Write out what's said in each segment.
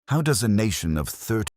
How does a nation of 30Iraq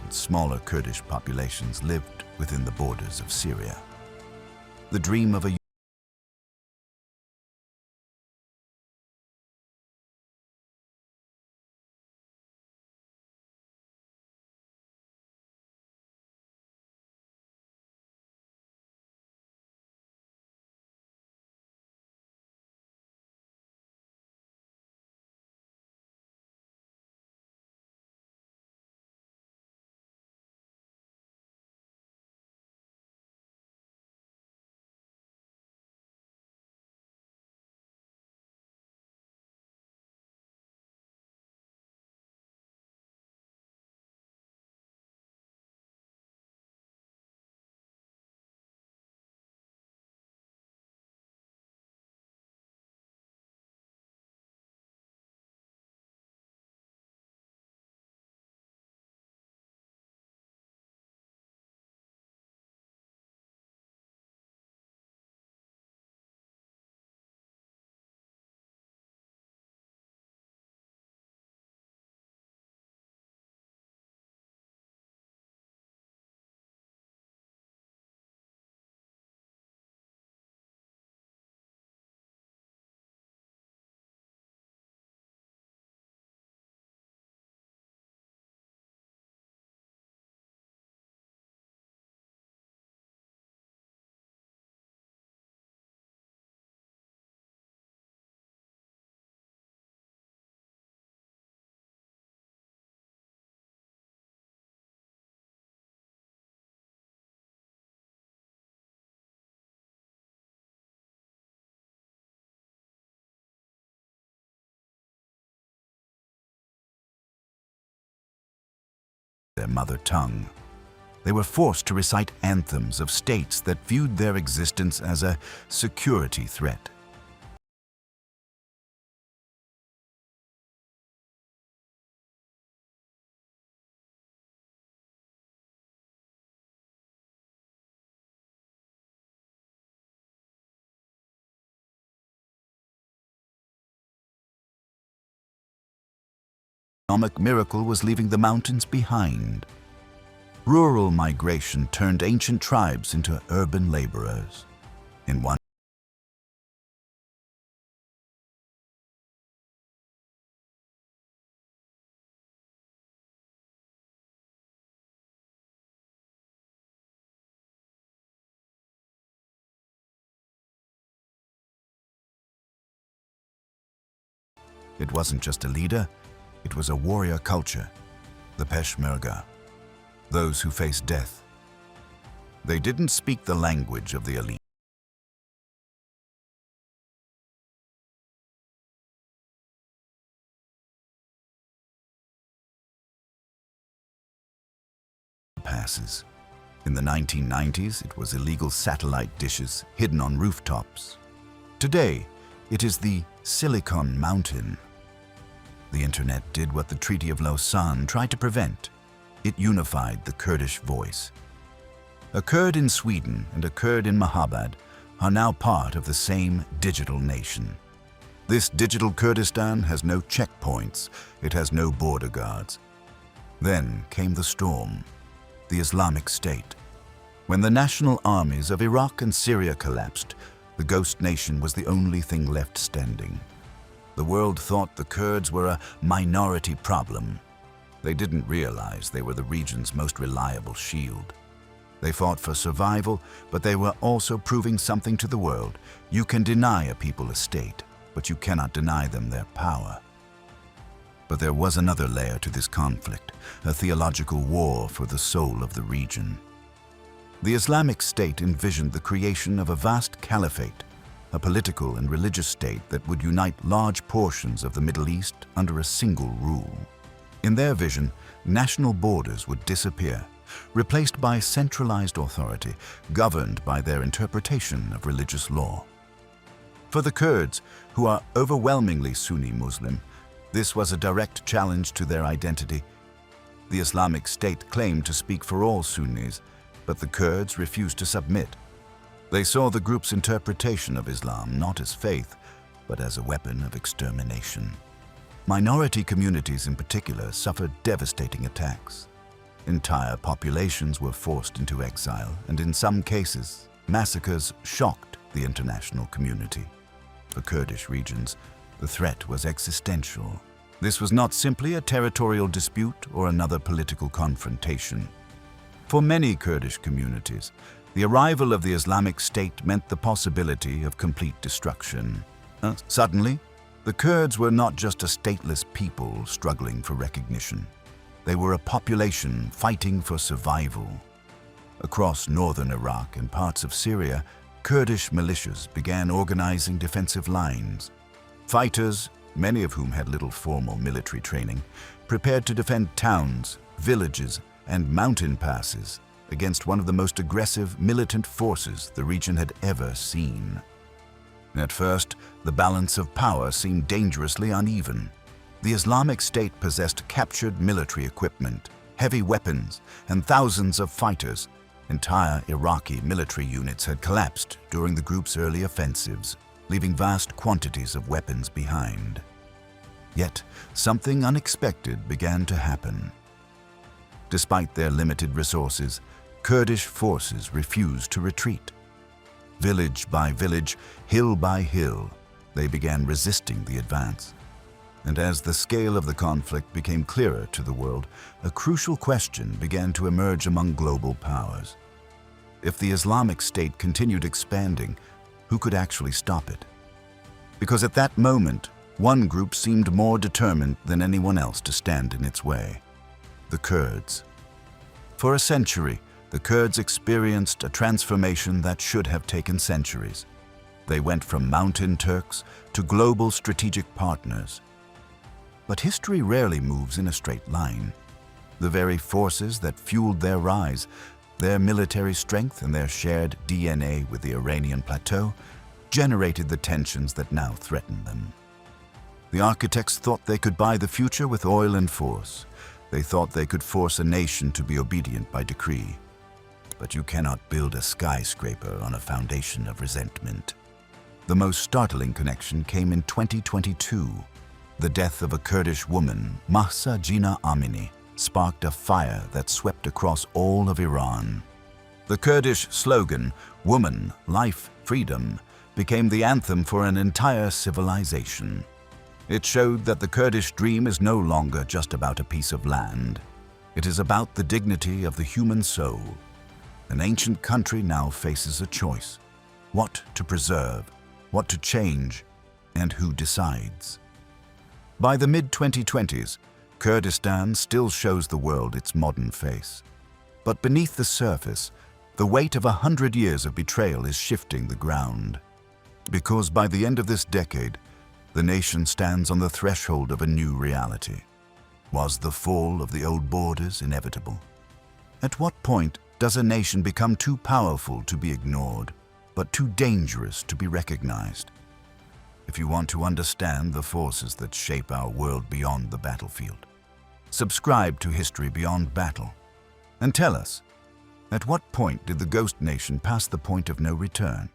and smaller Kurdish populations lived within the borders of Syria. The dream of a their mother tongue. They were forced to recite anthems of states that viewed their existence as a security threat. The economic miracle was leaving the mountains behind. Rural migration turned ancient tribes into urban laborers. In one It wasn't just a leader, it was a warrior culture, the Peshmerga, those who faced death. They didn't speak the language of the elite. Passes. In the 1990s, it was illegal satellite dishes hidden on rooftops. Today, it is the Silicon Mountain. The internet did what the Treaty of Lausanne tried to prevent. It unified the Kurdish voice. A Kurd in Sweden and a Kurd in Mahabad are now part of the same digital nation. This digital Kurdistan has no checkpoints, it has no border guards. Then came the storm, the Islamic State. When the national armies of Iraq and Syria collapsed, the ghost nation was the only thing left standing. The world thought the Kurds were a minority problem. They didn't realize they were the region's most reliable shield. They fought for survival, but they were also proving something to the world. You can deny a people a state, but you cannot deny them their power. But there was another layer to this conflict, a theological war for the soul of the region. The Islamic State envisioned the creation of a vast caliphate, a political and religious state that would unite large portions of the Middle East under a single rule. In their vision, national borders would disappear, replaced by centralized authority governed by their interpretation of religious law. For the Kurds, who are overwhelmingly Sunni Muslim, this was a direct challenge to their identity. The Islamic State claimed to speak for all Sunnis, but the Kurds refused to submit. They saw the group's interpretation of Islam not as faith, but as a weapon of extermination. Minority communities in particular suffered devastating attacks. Entire populations were forced into exile, and in some cases, massacres shocked the international community. For Kurdish regions, the threat was existential. This was not simply a territorial dispute or another political confrontation. For many Kurdish communities, the arrival of the Islamic State meant the possibility of complete destruction. Suddenly, the Kurds were not just a stateless people struggling for recognition. They were a population fighting for survival. Across northern Iraq and parts of Syria, Kurdish militias began organizing defensive lines. Fighters, many of whom had little formal military training, prepared to defend towns, villages, and mountain passes against one of the most aggressive militant forces the region had ever seen. At first, the balance of power seemed dangerously uneven. The Islamic State possessed captured military equipment, heavy weapons, and thousands of fighters. Entire Iraqi military units had collapsed during the group's early offensives, leaving vast quantities of weapons behind. Yet, something unexpected began to happen. Despite their limited resources, Kurdish forces refused to retreat. Village by village, hill by hill, they began resisting the advance. And as the scale of the conflict became clearer to the world, a crucial question began to emerge among global powers. If the Islamic State continued expanding, who could actually stop it? Because at that moment, one group seemed more determined than anyone else to stand in its way: the Kurds. For a century, the Kurds experienced a transformation that should have taken centuries. They went from mountain Turks to global strategic partners. But history rarely moves in a straight line. The very forces that fueled their rise, their military strength and their shared DNA with the Iranian plateau, generated the tensions that now threaten them. The architects thought they could buy the future with oil and force. They thought they could force a nation to be obedient by decree. But you cannot build a skyscraper on a foundation of resentment. The most startling connection came in 2022. The death of a Kurdish woman, Mahsa Jina Amini, sparked a fire that swept across all of Iran. The Kurdish slogan, "Woman, Life, Freedom," became the anthem for an entire civilization. It showed that the Kurdish dream is no longer just about a piece of land. It is about the dignity of the human soul. An ancient country now faces a choice: what to preserve, what to change, and who decides. By the mid-2020s, Kurdistan still shows the world its modern face. But beneath the surface, the weight of 100 years of betrayal is shifting the ground. Because by the end of this decade, the nation stands on the threshold of a new reality. Was the fall of the old borders inevitable? At what point does a nation become too powerful to be ignored, but too dangerous to be recognized? If you want to understand the forces that shape our world beyond the battlefield, subscribe to History Beyond Battle and tell us, at what point did the ghost nation pass the point of no return?